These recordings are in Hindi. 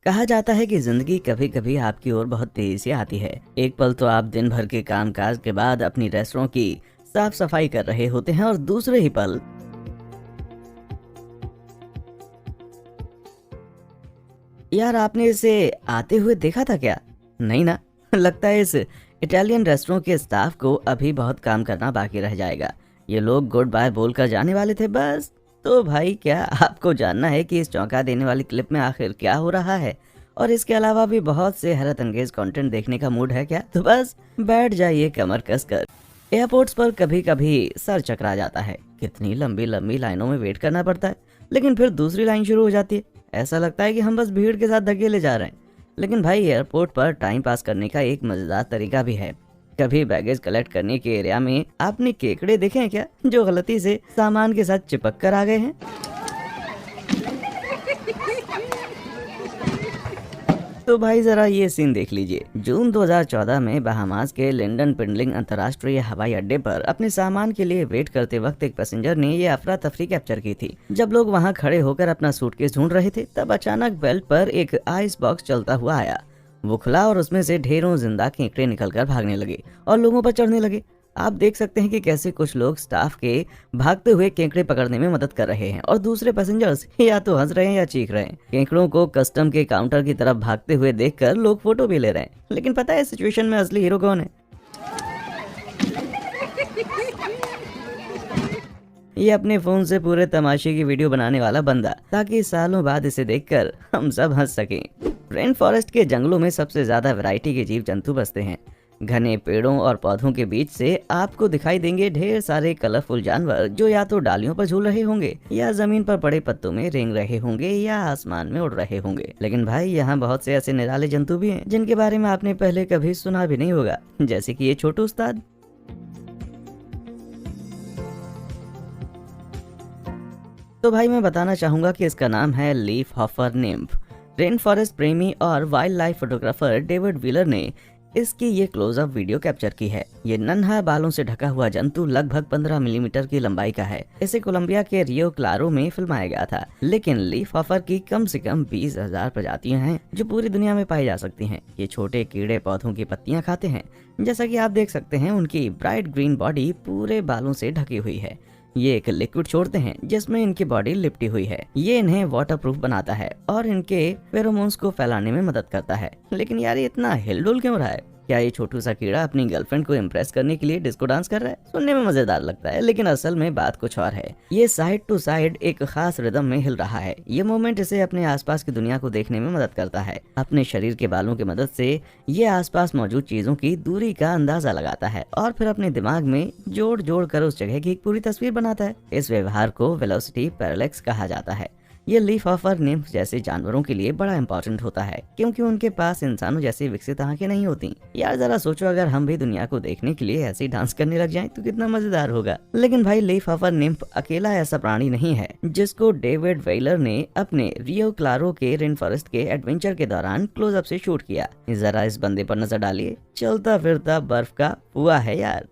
कहा जाता है कि जिंदगी कभी कभी आपकी ओर बहुत तेजी से आती है। एक पल तो आप दिन भर के कामकाज के बाद अपनी रेस्टोरेंट की साफ सफाई कर रहे होते हैं और दूसरे ही पल यार आपने इसे आते हुए देखा था क्या? नहीं ना। लगता है इस इटालियन रेस्टोरेंट के स्टाफ को अभी बहुत काम करना बाकी रह जाएगा। ये लोग गुड बाय बोलकर जाने वाले थे बस। तो भाई क्या आपको जानना है कि इस चौंका देने वाली क्लिप में आखिर क्या हो रहा है और इसके अलावा भी बहुत से हैरत अंगेज कंटेंट देखने का मूड है क्या? तो बस बैठ जाइए कमर कसकर। एयरपोर्ट्स पर कभी कभी सर चकरा जाता है, कितनी लंबी लंबी लाइनों में वेट करना पड़ता है, लेकिन फिर दूसरी लाइन शुरू हो जाती है। ऐसा लगता है कि हम बस भीड़ के साथ धकेले जा रहे हैं। लेकिन भाई एयरपोर्ट पर टाइम पास करने का एक मजेदार तरीका भी है। कभी बैगेज कलेक्ट करने के एरिया में आपने केकड़े देखे हैं क्या, जो गलती से सामान के साथ चिपक कर आ गए हैं? तो भाई जरा ये सीन देख लीजिए। जून 2014 में बहामास के लिंडन पिंडलिंग अंतर्राष्ट्रीय हवाई अड्डे पर अपने सामान के लिए वेट करते वक्त एक पैसेंजर ने ये अफरा तफरी कैप्चर की थी। जब लोग वहां खड़े होकर अपना सूटकेस ढूंढ रहे थे, तब अचानक बेल्ट पर एक आइस बॉक्स चलता हुआ आया। वो खुला और उसमें से ढेरों जिंदा केकड़े निकलकर भागने लगे और लोगों पर चढ़ने लगे। आप देख सकते हैं कि कैसे कुछ लोग स्टाफ के भागते हुए केकड़े पकड़ने में मदद कर रहे हैं और दूसरे पैसेंजर्स या तो हंस रहे हैं या चीख रहे हैं। केकड़ों को कस्टम के काउंटर की तरफ भागते हुए देखकर लोग फोटो भी ले रहे हैं। लेकिन पता है सिचुएशन में असली हीरो कौन है? ये अपने फोन से पूरे तमाशे की वीडियो बनाने वाला बंदा, ताकि सालों बाद इसे देखकर हम सब हंस सकें। रेन फॉरेस्ट के जंगलों में सबसे ज्यादा वैरायटी के जीव जंतु बसते हैं। घने पेड़ों और पौधों के बीच से आपको दिखाई देंगे ढेर सारे कलरफुल जानवर, जो या तो डालियों पर झूल रहे होंगे या जमीन पर पड़े पत्तों में रेंग रहे होंगे या आसमान में उड़ रहे होंगे। लेकिन भाई यहाँ बहुत से ऐसे निराले जंतु भी हैं जिनके बारे में आपने पहले कभी सुना भी नहीं होगा, जैसे कि ये छोटू उस्ताद। तो भाई मैं बताना चाहूंगा कि इसका नाम है leafhopper nymph. Rain forest प्रेमी और wildlife photographer David Wheeler ने इसकी ये क्लोजअप वीडियो कैप्चर की है। ये नन्हा बालों से ढका हुआ जंतु लगभग 15 मिलीमीटर की लंबाई का है। इसे कोलंबिया के रियो क्लारो में फिल्माया गया था। लेकिन लीफ हॉफर की कम से कम 20,000 प्रजातियां हैं जो पूरी दुनिया में पाई जा सकती हैं। ये छोटे कीड़े पौधों की पत्तियां खाते हैं। जैसा कि आप देख सकते हैं, उनकी ब्राइट ग्रीन बॉडी पूरे बालों से ढकी हुई है। ये एक लिक्विड छोड़ते हैं जिसमें इनकी बॉडी लिपटी हुई है। ये इन्हें वाटरप्रूफ बनाता है और इनके फेरोमोन्स को फैलाने में मदद करता है। लेकिन यार ये इतना हिलडुल क्यों रहा है? क्या ये छोटू सा कीड़ा अपनी गर्लफ्रेंड को इम्प्रेस करने के लिए डिस्को डांस कर रहा है? सुनने में मजेदार लगता है, लेकिन असल में बात कुछ और है। ये साइड टू साइड एक खास रिदम में हिल रहा है। ये मूवमेंट इसे अपने आसपास की दुनिया को देखने में मदद करता है। अपने शरीर के बालों की मदद से ये आसपास मौजूद चीजों की दूरी का अंदाजा लगाता है और फिर अपने दिमाग में जोड़ जोड़ कर उस जगह की एक पूरी तस्वीर बनाता है। इस व्यवहार को वेलोसिटी पैरालेक्स कहा जाता है। ये लीफ हॉफर निम्फ जैसे जानवरों के लिए बड़ा इंपॉर्टेंट होता है, क्योंकि उनके पास इंसानों जैसी विकसित आंखें नहीं होती। यार जरा सोचो, अगर हम भी दुनिया को देखने के लिए ऐसे ही डांस करने लग जाएं तो कितना मजेदार होगा। लेकिन भाई लीफ हॉफर निम्फ अकेला ऐसा प्राणी नहीं है जिसको डेविड वेलर ने अपने रियो क्लारो के रेन फॉरेस्ट के एडवेंचर के दौरान क्लोजअप से शूट किया। जरा इस बंदे पर नजर डालिए, चलता फिरता बर्फ का हुआ है यार।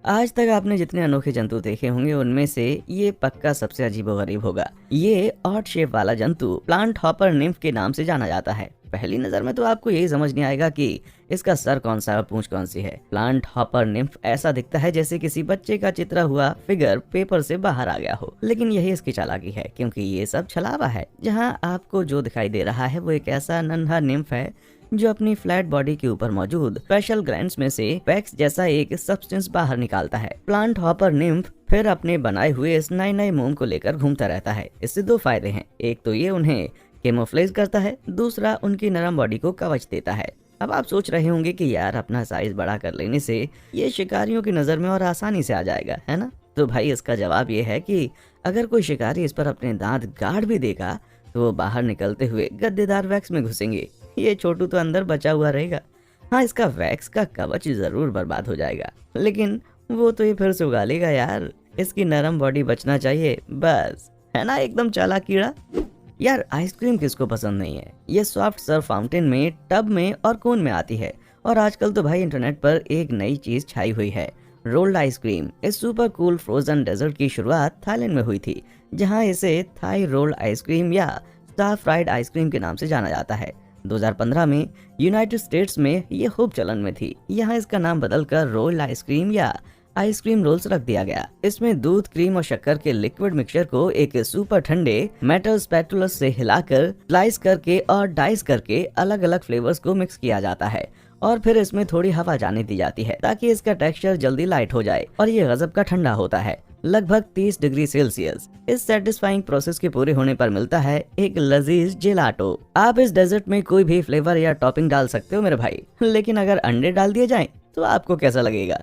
आज तक आपने जितने अनोखे जंतु देखे होंगे उनमें से ये पक्का सबसे अजीबोगरीब होगा। ये ऑड शेप वाला जंतु प्लांट हॉपर निम्फ के नाम से जाना जाता है। पहली नजर में तो आपको यही समझ नहीं आएगा कि इसका सर कौन सा और पूंछ कौन सी है। प्लांट हॉपर निम्फ ऐसा दिखता है जैसे किसी बच्चे का चित्रा हुआ फिगर पेपर से बाहर आ गया हो। लेकिन यही इसकी चालाकी है, क्योंकि ये सब छलावा है। जहाँ आपको जो दिखाई दे रहा है वो एक ऐसा नन्हा निम्फ है जो अपनी फ्लैट बॉडी के ऊपर मौजूद स्पेशल ग्लैंड्स में से वैक्स जैसा एक सब्सटेंस बाहर निकालता है। प्लांट हॉपर निम्फ फिर अपने बनाए हुए इस नए नए मोम को लेकर घूमता रहता है। इससे दो फायदे हैं, एक तो ये उन्हें कैमोफ्लेज करता है, दूसरा उनकी नरम बॉडी को कवच देता है। अब आप सोच रहे होंगे कि यार अपना साइज बड़ा कर लेने से ये शिकारियों की नजर में और आसानी से आ जाएगा, है ना? तो भाई इसका जवाब ये है कि अगर कोई शिकारी इस पर अपने दांत गाड़ भी देगा तो वो बाहर निकलते हुए गद्देदार वैक्स में घुसेंगे। ये छोटू तो अंदर बचा हुआ रहेगा। हाँ, इसका वैक्स का कवच जरूर बर्बाद हो जाएगा, लेकिन वो तो ये फिर से उगा लेगा यार। इसकी नरम बॉडी बचना चाहिए बस, है ना? एकदम चालाक कीड़ा। यार आइसक्रीम किसको पसंद नहीं है? ये सॉफ्ट सर्व फाउंटेन में, टब में और कोन में आती है। और आजकल तो भाई इंटरनेट पर एक नई चीज छाई हुई है, रोल्ड आइसक्रीम इस सुपर कूल फ्रोजन डेजर्ट की शुरुआत थाईलैंड में हुई थी, जहां इसे थाई रोल्ड आइसक्रीम या स्टार फ्राइड आइसक्रीम के नाम से जाना जाता है। 2015 में यूनाइटेड स्टेट्स में ये खूब चलन में थी। यहाँ इसका नाम बदलकर रोल्ड आइसक्रीम या आइसक्रीम रोल्स रख दिया गया। इसमें दूध, क्रीम और शक्कर के लिक्विड मिक्सचर को एक सुपर ठंडे मेटल स्पैटुलस से हिलाकर स्लाइस करके और डाइस करके अलग अलग फ्लेवर्स को मिक्स किया जाता है और फिर इसमें थोड़ी हवा जाने दी जाती है ताकि इसका टेक्सचर जल्दी लाइट हो जाए और ये गजब का ठंडा होता है, लगभग 30 डिग्री सेल्सियस। इस सेटिस्फाइंग प्रोसेस के पूरे होने पर मिलता है एक लजीज जेलाटो। आप इस डेजर्ट में कोई भी फ्लेवर या टॉपिंग डाल सकते हो मेरे भाई, लेकिन अगर अंडे डाल दिए जाएं तो आपको कैसा लगेगा?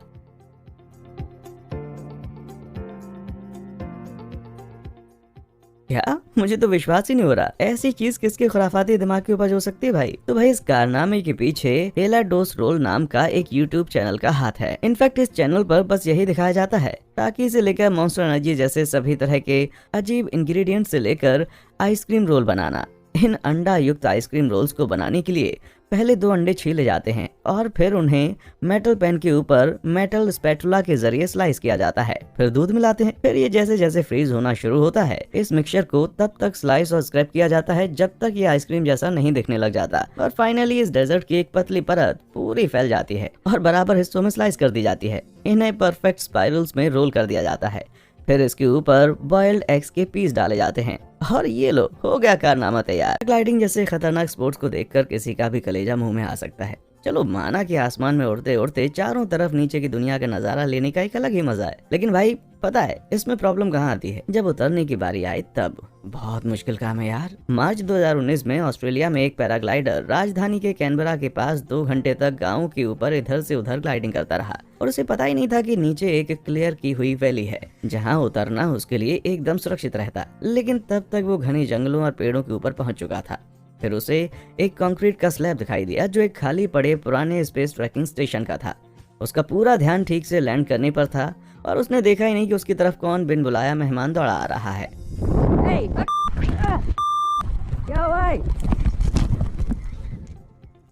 क्या? मुझे तो विश्वास ही नहीं हो रहा। ऐसी चीज किसके खुराफाती दिमाग की उपज हो सकती है भाई? तो भाई इस कारनामे के पीछे हेलाडोस रोल नाम का एक यूट्यूब चैनल का हाथ है। इनफैक्ट इस चैनल पर बस यही दिखाया जाता है ताकि इसे लेकर मॉन्स्टर एनर्जी जैसे सभी तरह के अजीब इंग्रेडिएंट से लेकर आइसक्रीम रोल बनाना। इन अंडा युक्त आइसक्रीम रोल्स को बनाने के लिए पहले 2 अंडे छीले जाते हैं और फिर उन्हें मेटल पैन के ऊपर मेटल स्पैटुला के जरिए स्लाइस किया जाता है। फिर दूध मिलाते हैं। फिर ये जैसे जैसे फ्रीज होना शुरू होता है, इस मिक्सचर को तब तक स्लाइस और स्क्रैप किया जाता है जब तक ये आइसक्रीम जैसा नहीं दिखने लग जाता। और फाइनली इस डेजर्ट की एक पतली परत पूरी फैल जाती है और बराबर हिस्सों में स्लाइस कर दी जाती है। इन्हें परफेक्ट स्पाइरल्स में रोल कर दिया जाता है। फिर इसके ऊपर बॉइल्ड एग्स के पीस डाले जाते हैं और ये लो, हो गया कारनामा तैयार। ग्लाइडिंग जैसे खतरनाक स्पोर्ट्स को देखकर किसी का भी कलेजा मुंह में आ सकता है। चलो माना कि आसमान में उड़ते उड़ते चारों तरफ नीचे की दुनिया का नजारा लेने का एक अलग ही मजा है, लेकिन भाई पता है इसमें प्रॉब्लम कहाँ आती है? जब उतरने की बारी आई तब बहुत मुश्किल काम है यार। मार्च 2019 में ऑस्ट्रेलिया में एक पैराग्लाइडर राजधानी के कैनबरा के पास 2 घंटे तक गाँव के ऊपर इधर से उधर ग्लाइडिंग करता रहा और उसे पता ही नहीं था कि नीचे एक क्लियर की हुई वैली है जहाँ उतरना उसके लिए एकदम सुरक्षित रहता। लेकिन तब तक वो घने जंगलों और पेड़ों के ऊपर पहुंच चुका था। फिर उसे एक कंक्रीट का स्लैब दिखाई दिया जो एक खाली पड़े पुराने स्पेस ट्रैकिंग स्टेशन का था। उसका पूरा ध्यान ठीक से लैंड करने पर था और उसने देखा ही नहीं कि उसकी तरफ कौन बिन बुलाया मेहमान दौड़ा आ रहा है।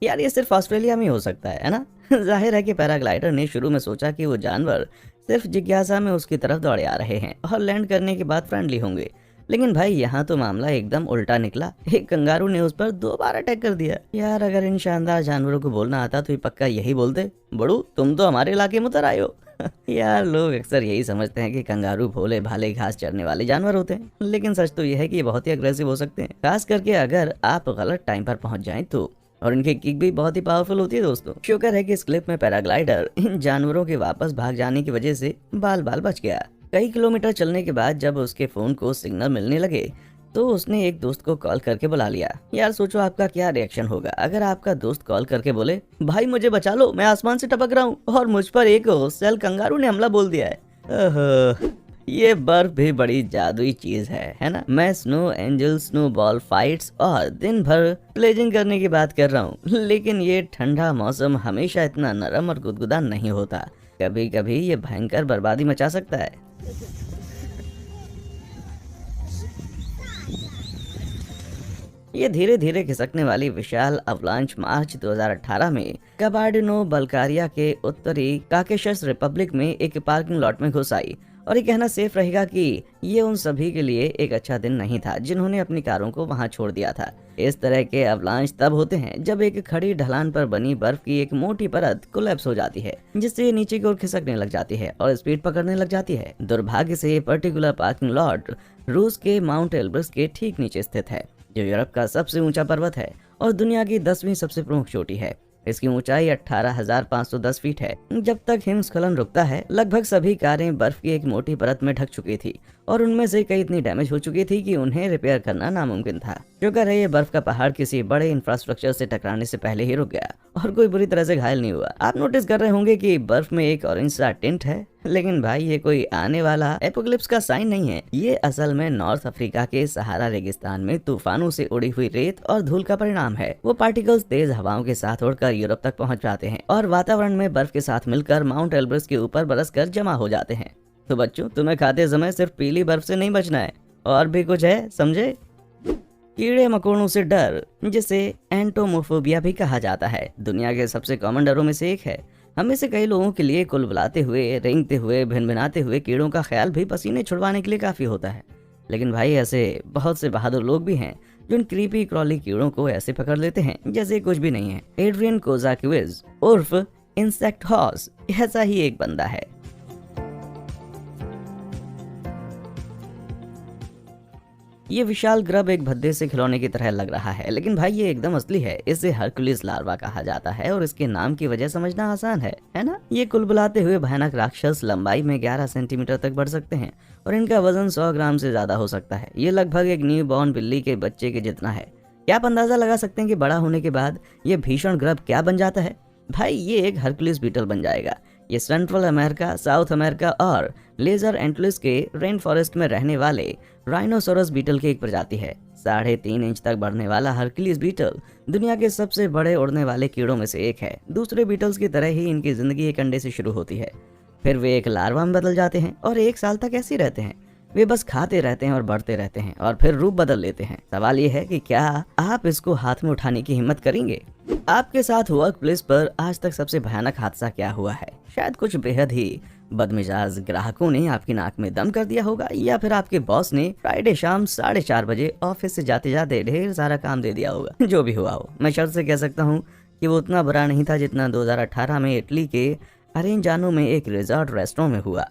यार ये सिर्फ ऑस्ट्रेलिया में हो सकता है ना? जाहिर है कि पैराग्लाइडर ने शुरू में सोचा कि वो जानवर सिर्फ जिज्ञासा में उसकी तरफ दौड़े आ रहे हैं और लैंड करने के बाद फ्रेंडली होंगे, लेकिन भाई यहाँ तो मामला एकदम उल्टा निकला। एक कंगारू ने उस पर 2 बार अटैक कर दिया। यार अगर इन शानदार जानवरों को बोलना आता तो ये पक्का यही बोलते, बड़ू तुम तो हमारे इलाके में उतर आए हो। यार लोग अक्सर यही समझते हैं कि कंगारू भोले भाले घास चरने वाले जानवर होते हैं, लेकिन सच तो यह है कि ये बहुत ही अग्रेसिव हो सकते हैं, खास करके अगर आप गलत टाइम पर पहुंच जाएं तो। और इनकी किक भी बहुत ही पावरफुल होती है दोस्तों। शुक्र है कि इस क्लिप में पैराग्लाइडर इन जानवरों के वापस भाग जाने की वजह से बाल बाल बच गया। कई किलोमीटर चलने के बाद जब उसके फोन को सिग्नल मिलने लगे तो उसने एक दोस्त को कॉल करके बुला लिया। यार सोचो आपका क्या रिएक्शन होगा अगर आपका दोस्त कॉल करके बोले, भाई मुझे बचा लो, मैं आसमान से टपक रहा हूँ और मुझ पर एक सेल कंगारू ने हमला बोल दिया है। ये बर्फ भी बड़ी जादुई चीज है ना? मैं snow angel, snow ball fights और दिन भर प्लेजिंग करने की बात कर रहा हूँ, लेकिन ये ठंडा मौसम हमेशा इतना नरम और गुदगुदा नहीं होता। कभी कभी ये भयंकर बर्बादी मचा सकता है। ये धीरे धीरे खिसकने वाली विशाल अवलांच मार्च 2018 में कबार्डिनो बल्गारिया के उत्तरी काकेशस रिपब्लिक में एक पार्किंग लॉट में घुस आई। और ये कहना सेफ रहेगा कि ये उन सभी के लिए एक अच्छा दिन नहीं था जिन्होंने अपनी कारों को वहां छोड़ दिया था। इस तरह के अवलांच तब होते हैं जब एक खड़ी ढलान पर बनी बर्फ की एक मोटी परत कोलैप्स हो जाती है, जिससे ये नीचे की ओर खिसकने लग जाती है और स्पीड पकड़ने लग जाती है। दुर्भाग्य से ये पर्टिकुलर पार्किंग लॉट रूस के माउंट एल्ब्रस के ठीक नीचे स्थित है, जो यूरोप का सबसे ऊंचा पर्वत है और दुनिया की 10वीं सबसे प्रमुख चोटी है। इसकी ऊंचाई 18,510 फीट है। जब तक हिमस्खलन रुकता है लगभग सभी कारें बर्फ की एक मोटी परत में ढक चुकी थी और उनमें से कई इतनी डैमेज हो चुकी थी कि उन्हें रिपेयर करना नामुमकिन था। शुक्र है ये बर्फ का पहाड़ किसी बड़े इंफ्रास्ट्रक्चर से टकराने से पहले ही रुक गया और कोई बुरी तरह से घायल नहीं हुआ। आप नोटिस कर रहे होंगे कि बर्फ में एक ऑरेंज सा टिंट है, लेकिन भाई ये कोई आने वाला एपोकलिप्स का साइन नहीं है। ये असल में नॉर्थ अफ्रीका के सहारा रेगिस्तान में तूफानों से उड़ी हुई रेत और धूल का परिणाम है। वो पार्टिकल्स तेज हवाओं के साथ उड़कर यूरोप तक पहुंच जाते हैं और वातावरण में बर्फ के साथ मिलकर माउंट एल्ब्रस के ऊपर बरसकर जमा हो जाते हैं। तो बच्चों तुम्हें खाते समय सिर्फ पीली बर्फ से नहीं बचना है, और भी कुछ है, समझे? कीड़े मकोड़ों से डर, जिसे एंटोमोफोबिया भी कहा जाता है, दुनिया के सबसे कॉमन डरों में से एक है। हमें से कई लोगों के लिए कुलबुलाते हुए, रेंगते हुए, भिनभिनाते हुए कीड़ों का ख्याल भी पसीने छुड़वाने के लिए काफी होता है। लेकिन भाई ऐसे बहुत से बहादुर लोग भी हैं जो इन क्रीपी क्रॉली कीड़ों को ऐसे पकड़ लेते हैं जैसे कुछ भी नहीं है। एड्रियन कोजाकिविज उर्फ इंसेक्ट हॉर्स ऐसा ही एक बंदा है। ये विशाल ग्रब एक भद्दे से खिलौने की तरह लग रहा है, लेकिन भाई ये एकदम असली है। इसे हरकुलिस लार्वा कहा जाता है और इसके नाम की वजह समझना आसान है ना। ये कुलबुलाते हुए भयानक राक्षस लंबाई में 11 सेंटीमीटर तक बढ़ सकते हैं और इनका वजन 100 ग्राम से ज्यादा हो सकता है। ये लगभग एक न्यू बॉर्न बिल्ली के बच्चे के जितना है। क्या आप अंदाजा लगा सकते हैं कि बड़ा होने के बाद ये भीषण ग्रब क्या बन जाता है? भाई ये एक हरकुलिस बीटल बन जाएगा। ये सेंट्रल अमेरिका, साउथ अमेरिका और लेजर एंटलिस के रेन फॉरेस्ट में रहने वाले राइनोसोरस बीटल की एक प्रजाति है। 3.5 इंच तक बढ़ने वाला हरकुलिस बीटल दुनिया के सबसे बड़े उड़ने वाले कीड़ों में से एक है। दूसरे बीटल्स की तरह ही इनकी जिंदगी एक अंडे से शुरू होती है, फिर वे एक लार्वा में बदल जाते हैं और 1 साल तक ऐसे ही रहते हैं। वे बस खाते रहते हैं और बढ़ते रहते हैं और फिर रूप बदल लेते हैं। सवाल ये है कि क्या आप इसको हाथ में उठाने की हिम्मत करेंगे? आपके साथ वर्क प्लेस पर आज तक सबसे भयानक हादसा क्या हुआ है? शायद कुछ बेहद ही बदमिजाज ग्राहकों ने आपकी नाक में दम कर दिया होगा, या फिर आपके बॉस ने फ्राइडे शाम 4:30 बजे ऑफिस से जाते जाते ढेर सारा काम दे दिया होगा। जो भी हुआ हो, मैं शर्त से कह सकता हूँ कि वो उतना बुरा नहीं था जितना 2018 में इटली के अरेंजानो में एक रिजॉर्ट रेस्टोरेंट में हुआ।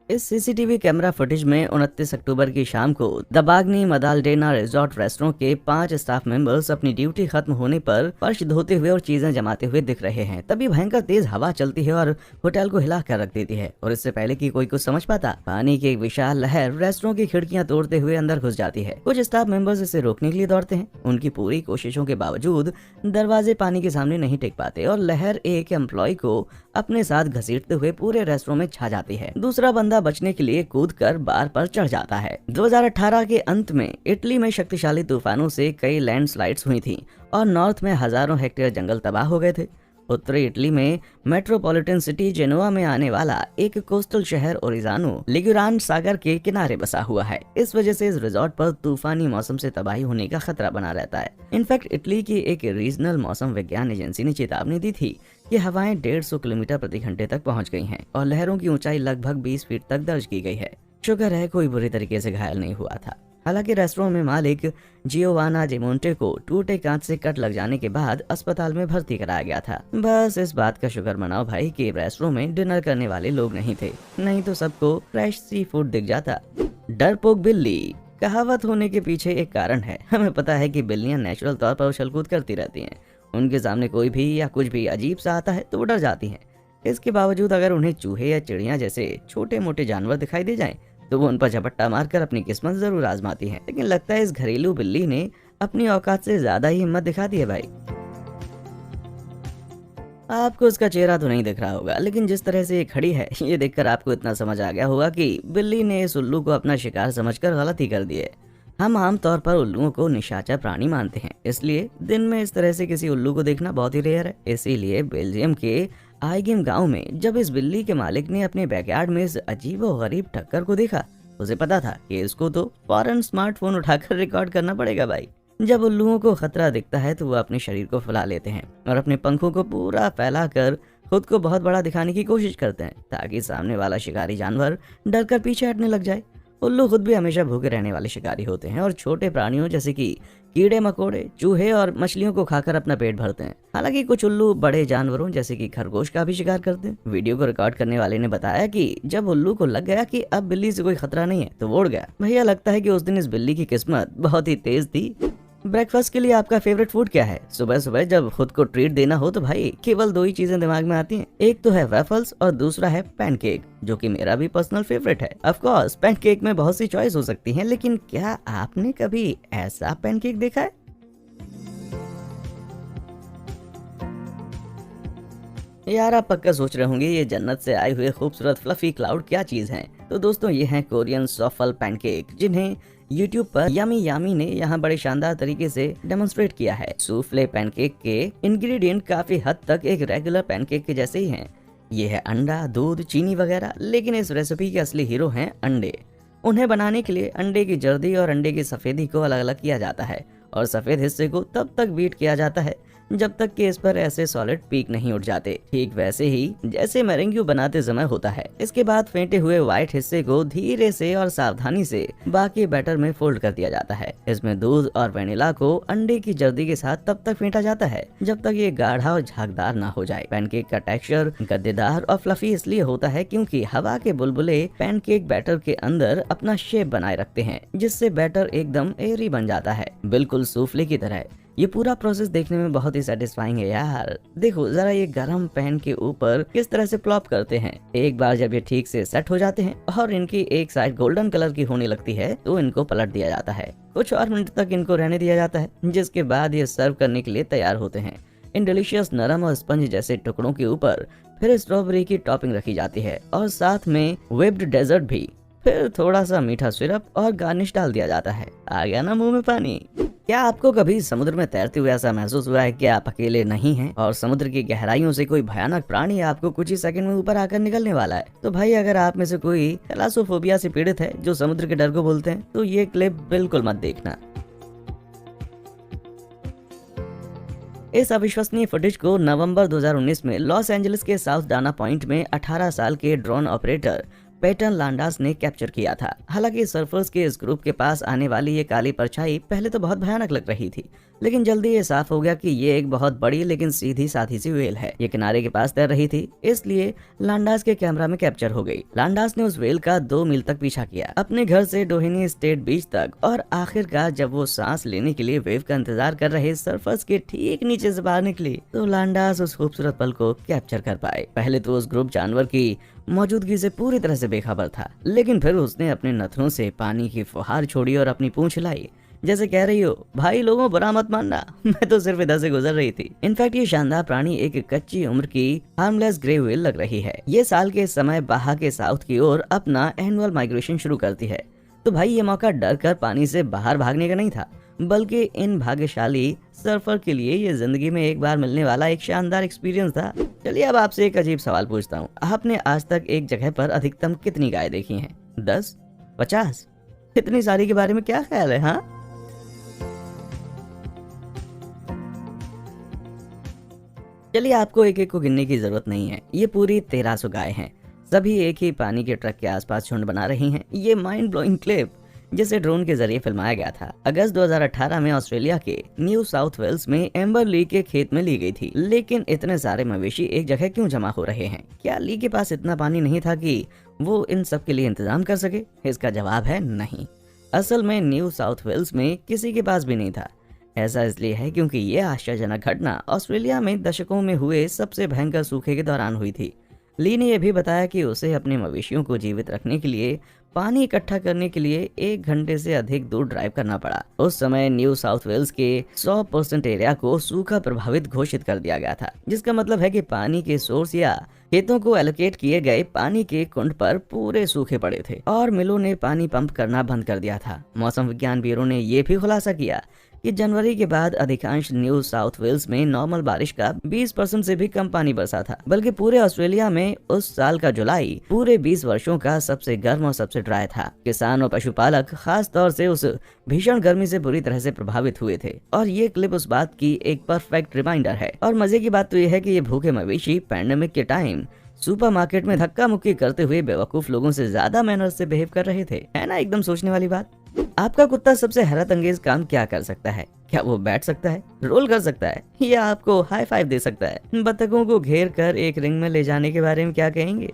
इस सीसीटीवी कैमरा फुटेज में 29 अक्टूबर की शाम को दबाग्नी मदालडेना रिजॉर्ट रेस्टोरेंट के 5 स्टाफ मेंबर्स अपनी ड्यूटी खत्म होने पर फर्श धोते हुए और चीजें जमाते हुए दिख रहे हैं। तभी भयंकर तेज हवा चलती है और होटल को हिला कर रख देती है, और इससे पहले कि कोई कुछ समझ पाता, पानी की एक विशाल लहर रेस्टोरेंट की खिड़कियां तोड़ते हुए अंदर घुस जाती है। कुछ स्टाफ मेंबर्स इसे रोकने के लिए दौड़ते हैं। उनकी पूरी कोशिशों के बावजूद दरवाजे पानी के सामने नहीं टिक पाते और लहर एक एम्प्लॉय को अपने साथ घसीटते हुए पूरे रेस्टोरेंट में छा जाती है। दूसरा बंदा बचने के लिए कूदकर बार पर चढ़ जाता है। 2018 के अंत में इटली में शक्तिशाली तूफानों से कई लैंडस्लाइड्स हुई थीं और नॉर्थ में हजारों हेक्टेयर जंगल तबाह हो गए थे। उत्तरी इटली में मेट्रोपॉलिटन सिटी जेनोआ में आने वाला एक कोस्टल शहर ओरिजानो लिगुरान सागर के किनारे बसा हुआ है। इस वजह से इस रिजॉर्ट पर तूफानी मौसम से तबाही होने का खतरा बना रहता है। इनफैक्ट इटली की एक रीजनल मौसम विज्ञान एजेंसी ने चेतावनी दी थी कि हवाएं 150 किलोमीटर प्रति घंटे तक पहुंच गई हैं और लहरों की ऊंचाई लगभग 20 फीट तक दर्ज की गई है। शुक्र है कोई बुरी तरीके से घायल नहीं हुआ था। हालांकि रेस्टोरेंट में मालिक जियोवाना जेमोंटे को टूटे कांच से कट लग जाने के बाद अस्पताल में भर्ती कराया गया था। बस इस बात का शुक्र मनाओ भाई कि रेस्टोरेंट में डिनर करने वाले लोग नहीं थे, नहीं तो सबको फ्रेश सी फूड दिख जाता। डरपोक बिल्ली कहावत होने के पीछे एक कारण है। हमें पता है कि बिल्लियां नेचुरल तौर पर उछल-कूद करती रहती हैं। उनके सामने कोई भी या कुछ भी अजीब सा आता है तो वो डर जाती हैं। इसके बावजूद अगर उन्हें चूहे या चिड़िया जैसे छोटे मोटे जानवर दिखाई दे जाएं तो वो उन पर झपट्टा मारकर अपनी किस्मत जरूर आजमाती हैं। लेकिन लगता है इस घरेलू बिल्ली ने अपनी औकात से ज्यादा ही हिम्मत दिखा दी है भाई। आपको उसका चेहरा तो नहीं दिख रहा होगा, लेकिन जिस तरह से ये खड़ी है ये देखकर आपको इतना समझ आ गया होगा कि बिल्ली ने इस उल्लू को अपना शिकार समझकर गलती कर दी है। हम आमतौर पर उल्लुओं को निशाचर प्राणी मानते हैं, इसलिए दिन में इस तरह से किसी उल्लू को देखना बहुत ही रेयर है। इसीलिए बेल्जियम के आइगिम गांव में जब इस बिल्ली के मालिक ने अपने बैकयार्ड में इस अजीब और गरीब टक्कर को देखा, उसे पता था कि इसको तो फौरन स्मार्टफोन उठाकर रिकॉर्ड करना पड़ेगा भाई। जब उल्लुओं को खतरा दिखता है तो वो अपने शरीर को फैला लेते हैं और अपने पंखों को पूरा फैलाकर खुद को बहुत बड़ा दिखाने की कोशिश करते हैं ताकि सामने वाला शिकारी जानवर डरकर पीछे हटने लग जाए। उल्लू खुद भी हमेशा भूखे रहने वाले शिकारी होते हैं और छोटे प्राणियों जैसे कि कीड़े मकोड़े, चूहे और मछलियों को खाकर अपना पेट भरते हैं। हालांकि कुछ उल्लू बड़े जानवरों जैसे कि खरगोश का भी शिकार करते हैं। वीडियो को रिकॉर्ड करने वाले ने बताया कि जब उल्लू को लग गया कि अब बिल्ली से कोई खतरा नहीं है तो वो उड़ गया। भैया लगता है कि उस दिन इस बिल्ली की किस्मत बहुत ही तेज थी। ब्रेकफास्ट के लिए आपका फेवरेट फूड क्या है? सुबह सुबह जब खुद को ट्रीट देना हो तो भाई केवल 2 ही चीजें दिमाग में आती हैं। एक तो है वेफल्स और दूसरा है पैनकेक, जो कि मेरा भी पर्सनल फेवरेट है। ऑफ कोर्स पैनकेक में बहुत सी चॉइस हो सकती हैं, लेकिन क्या आपने कभी ऐसा पैनकेक देखा है? यार आप पक्का सोच रहे होंगे ये जन्नत से आए हुए खूबसूरत फ्लफी क्लाउड क्या चीज हैं। तो दोस्तों ये हैं कोरियन सॉफल पैनकेक, जिन्हें YouTube पर यामी यामी ने यहाँ बड़े शानदार तरीके से डेमोन्स्ट्रेट किया है। सूफले पैनकेक के इंग्रेडिएंट काफी हद तक एक रेगुलर पैनकेक के जैसे ही हैं। ये है अंडा, दूध, चीनी वगैरह, लेकिन इस रेसिपी के असली हीरो हैं अंडे। उन्हें बनाने के लिए अंडे की जर्दी और अंडे की सफेदी को अलग अलग किया जाता है और सफेद हिस्से को तब तक बीट किया जाता है जब तक कि इस पर ऐसे सॉलिड पीक नहीं उठ जाते, ठीक वैसे ही जैसे मेरेंग्यू बनाते समय होता है। इसके बाद फेंटे हुए व्हाइट हिस्से को धीरे से और सावधानी से बाकी बैटर में फोल्ड कर दिया जाता है। इसमें दूध और वेनिला को अंडे की जर्दी के साथ तब तक फेंटा जाता है जब तक ये गाढ़ा और झागदार ना हो जाए। पैनकेक का टेक्सचर गद्देदार और फ्लफी इसलिए होता है क्योंकि हवा के बुलबुले पैनकेक बैटर के अंदर अपना शेप बनाए रखते हैं, जिससे बैटर एकदम एयरी बन जाता है, बिल्कुल सूफले की तरह। ये पूरा प्रोसेस देखने में बहुत ही सेटिस्फाइंग है यार। देखो जरा ये गरम पैन के ऊपर किस तरह से प्लॉप करते हैं। एक बार जब ये ठीक से सेट हो जाते हैं और इनकी एक साइड गोल्डन कलर की होने लगती है तो इनको पलट दिया जाता है। कुछ और मिनट तक इनको रहने दिया जाता है, जिसके बाद ये सर्व करने के लिए तैयार होते हैं। इन डिलीशियस नरम और स्पंज जैसे टुकड़ों के ऊपर फिर स्ट्रॉबेरी की टॉपिंग रखी जाती है और साथ में व्हिप्ड डेजर्ट भी, फिर थोड़ा सा मीठा सिरप और गार्निश डाल दिया जाता है। आ गया ना मुंह में पानी। क्या आपको कभी समुद्र में तैरते हुए ऐसा महसूस हुआ है कि आप अकेले नहीं हैं और समुद्र की गहराइयों से कोई भयानक प्राणी आपको कुछ ही सेकंड में ऊपर आकर निकलने वाला है? तो भाई अगर आप में से कोई थैलासोफोबिया से पीड़ित है, जो समुद्र के डर को बोलते हैं, तो ये क्लिप बिल्कुल मत देखना। इस अविश्वसनीय फुटेज को नवंबर 2019 में लॉस एंजलिस के साउथ डाना पॉइंट में 18 साल के ड्रोन ऑपरेटर पैटन लांडास ने कैप्चर किया था। हालांकि सर्फर्स के इस ग्रुप के पास आने वाली ये काली परछाई पहले तो बहुत भयानक लग रही थी, लेकिन जल्दी ये साफ हो गया कि ये एक बहुत बड़ी लेकिन सीधी साधी सी व्हेल है। ये किनारे के पास तैर रही थी, इसलिए लांडास के कैमरा में कैप्चर हो गई। लांडास ने उस व्हेल का 2 मील तक पीछा किया, अपने घर से डोहेनी स्टेट बीच तक, और आखिरकार जब वो सांस लेने के लिए वेव का इंतजार कर रहे सर्फर्स के ठीक नीचे से बाहर निकली तो लांडास उस खूबसूरत पल को कैप्चर कर पाए। पहले तो उस ग्रुप जानवर की मौजूदगी से पूरी तरह से बेखबर था, लेकिन फिर उसने अपने नथनों से पानी की फुहार छोड़ी और अपनी पूंछ हिलाई, जैसे कह रही हो भाई लोगों बुरा मत मानना, मैं तो सिर्फ इधर से गुजर रही थी। इनफैक्ट ये शानदार प्राणी एक कच्ची उम्र की हार्मलेस ग्रे व्हेल लग रही है। ये साल के समय बाहा के साउथ की ओर अपना एनुअल माइग्रेशन शुरू करती है। तो भाई ये मौका डर कर पानी से बाहर भागने का नहीं था, बल्कि इन भाग्यशाली सर्फर के लिए ये जिंदगी में एक बार मिलने वाला एक शानदार एक्सपीरियंस था। चलिए अब आपसे एक अजीब सवाल पूछता हूँ, आपने आज तक एक जगह पर अधिकतम कितनी गाय देखी हैं? 10, 50? इतनी सारी के बारे में क्या ख्याल है? हाँ, चलिए आपको एक एक को गिनने की जरूरत नहीं है। ये पूरी 1300 गाय हैं, सभी एक ही पानी के ट्रक के आसपास झुंड बना रही हैं। ये माइंड ब्लोइंग क्लिप जिसे ड्रोन के जरिए फिल्माया गया था, अगस्त 2018 में ऑस्ट्रेलिया के न्यू साउथ वेल्स में एम्बर ली के खेत में ली गई थी। लेकिन इतने सारे मवेशी एक जगह क्यों जमा हो रहे हैं? क्या ली के पास इतना पानी नहीं था कि वो इन सब के लिए इंतजाम कर सके? इसका जवाब है नहीं। असल में न्यू साउथ वेल्स में किसी के पास भी नहीं था। ऐसा इसलिए है क्योंकि ये आश्चर्यजनक घटना ऑस्ट्रेलिया में दशकों में हुए सबसे भयंकर सूखे के दौरान हुई थी। ली ने यह भी बताया कि उसे अपने मवेशियों को जीवित रखने के लिए पानी इकट्ठा करने के लिए 1 घंटे से अधिक दूर ड्राइव करना पड़ा। उस समय न्यू साउथ वेल्स के 100% एरिया को सूखा प्रभावित घोषित कर दिया गया था, जिसका मतलब है कि पानी के सोर्स या खेतों को एलोकेट किए गए पानी के कुंड पर पूरे सूखे पड़े थे और मिलों ने पानी पंप करना बंद कर दिया था। मौसम विज्ञान ब्यूरो ने यह भी खुलासा किया कि जनवरी के बाद अधिकांश न्यू साउथ वेल्स में नॉर्मल बारिश का 20% से भी कम पानी बरसा था, बल्कि पूरे ऑस्ट्रेलिया में उस साल का जुलाई पूरे 20 वर्षों का सबसे गर्म और सबसे ड्राई था। किसान और पशुपालक खास तौर से उस भीषण गर्मी से बुरी तरह से प्रभावित हुए थे और ये क्लिप उस बात की एक परफेक्ट रिमाइंडर है। और मजे की बात तो ये है कि ये भूखे मवेशी पैंडेमिक के टाइम सुपरमार्केट में धक्का मुक्की करते हुए बेवकूफ लोगों से ज्यादा मैनर से बिहेव कर रहे थे। है ना एकदम सोचने वाली बात। आपका कुत्ता सबसे हैरत अंगेज काम क्या कर सकता है? क्या वो बैठ सकता है, रोल कर सकता है, या आपको हाई फाइव दे सकता है? बतखों को घेर कर एक रिंग में ले जाने के बारे में क्या कहेंगे?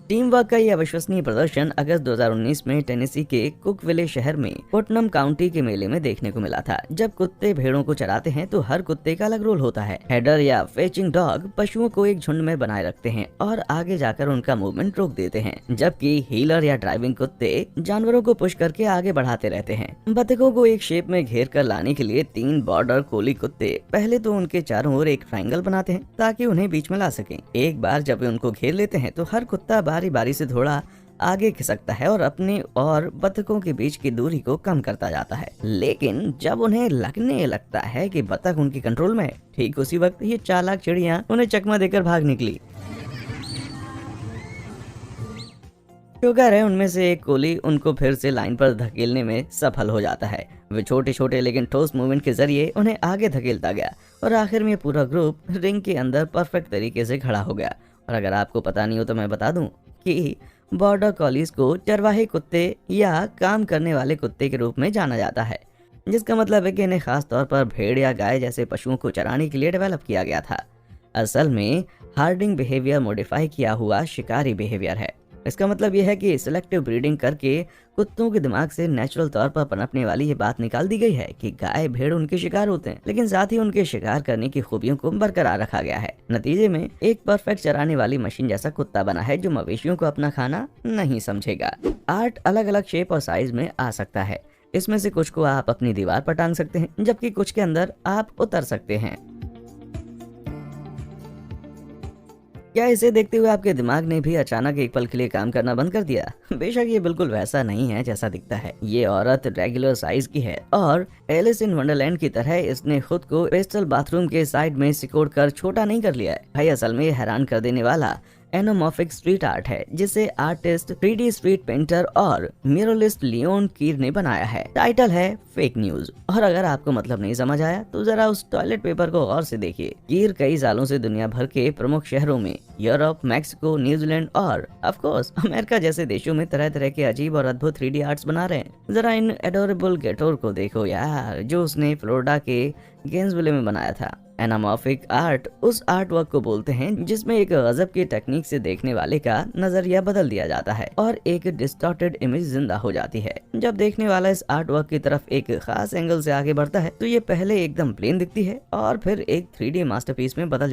टीम वर्क का यह अविश्वसनीय प्रदर्शन अगस्त 2019 में टेनेसी के कुकविले शहर में पुटनम काउंटी के मेले में देखने को मिला था। जब कुत्ते भेड़ों को चराते हैं तो हर कुत्ते का अलग रोल होता है। हेडर या फेचिंग डॉग पशुओं को एक झुंड में बनाए रखते हैं और आगे जाकर उनका मूवमेंट रोक देते हैं, जबकि हीलर या ड्राइविंग कुत्ते जानवरों को पुश करके आगे बढ़ाते रहते हैं। बतखों को एक शेप में घेर कर लाने के लिए 3 बॉर्डर कोली कुत्ते पहले तो उनके चारों ओर एक ट्रायंगल बनाते हैं ताकि उन्हें बीच में ला सकें। एक बार जब वे उनको घेर लेते हैं तो हर कुत्ता बारी बारी से थोड़ा आगे खिसकता है और अपने और बतखों के बीच की दूरी को कम करता जाता है। लेकिन जब उन्हें लगने लगता है कि बतख उनके कंट्रोल में है, ठीक उसी वक्त ये चालाक चिड़िया उन्हें चकमा देकर भाग निकली। शुगर है उनमें से एक कोली उनको फिर से लाइन पर धकेलने में सफल हो जाता है। वे छोटे छोटे लेकिन ठोस मूवमेंट के जरिए उन्हें आगे धकेलता गया और आखिर में पूरा ग्रुप रिंग के अंदर परफेक्ट तरीके से खड़ा हो गया। और अगर आपको पता नहीं हो तो मैं बता दूं कि बॉर्डर कॉलीज को चरवाहे कुत्ते या काम करने वाले कुत्ते के रूप में जाना जाता है, जिसका मतलब है कि इन्हें खास तौर पर भेड़ या गाय जैसे पशुओं को चराने के लिए डेवलप किया गया था। असल में हार्डिंग बिहेवियर मॉडिफाई किया हुआ शिकारी बिहेवियर है। इसका मतलब यह है कि सिलेक्टिव ब्रीडिंग करके कुत्तों के दिमाग से नेचुरल तौर पर पनपने वाली ये बात निकाल दी गई है कि गाय भेड़ उनके शिकार होते हैं, लेकिन साथ ही उनके शिकार करने की खूबियों को बरकरार रखा गया है। नतीजे में एक परफेक्ट चराने वाली मशीन जैसा कुत्ता बना है जो मवेशियों को अपना खाना नहीं समझेगा। आर्ट अलग अलग शेप और साइज में आ सकता है। इसमें से कुछ को आप अपनी दीवार पर टांग सकते हैं, जबकि कुछ के अंदर आप उतर सकते हैं। क्या इसे देखते हुए आपके दिमाग ने भी अचानक एक पल के लिए काम करना बंद कर दिया? बेशक ये बिल्कुल वैसा नहीं है जैसा दिखता है। ये औरत रेगुलर साइज की है और एलिस इन वंडरलैंड की तरह इसने खुद को पेस्टल बाथरूम के साइड में सिकोड़ कर छोटा नहीं कर लिया है। भाई असल में ये हैरान कर देने वाला एनोमॉर्फिक स्ट्रीट आर्ट है, जिसे आर्टिस्ट 3D स्ट्रीट पेंटर और म्यूरलिस्ट लियोन कीर ने बनाया है। टाइटल है फेक न्यूज। और अगर आपको मतलब नहीं समझ आया तो जरा उस टॉयलेट पेपर को गौर से देखिए। कीर कई सालों से दुनिया भर के प्रमुख शहरों में यूरोप, मैक्सिको, न्यूजीलैंड और ऑफ कोर्स अमेरिका जैसे देशों में तरह तरह के अजीब और अद्भुत 3D आर्ट्स बना रहे हैं। जरा इन एडोरेबल गेटोर को देखो यार, जो उसने फ्लोरिडा के गेंसविले में बनाया था। एनामॉर्फिक आर्ट उस आर्ट वर्क को बोलते हैं जिसमें एक गजब की टेक्निक से देखने वाले का नजरिया बदल दिया जाता है और एक डिस्टॉर्टेड इमेज जिंदा हो जाती है। जब देखने वाला इस आर्ट वर्क की तरफ एक खास एंगल से आगे बढ़ता है तो ये पहले एकदम प्लेन दिखती है और फिर एक 3D मास्टरपीस में बदल जाती है।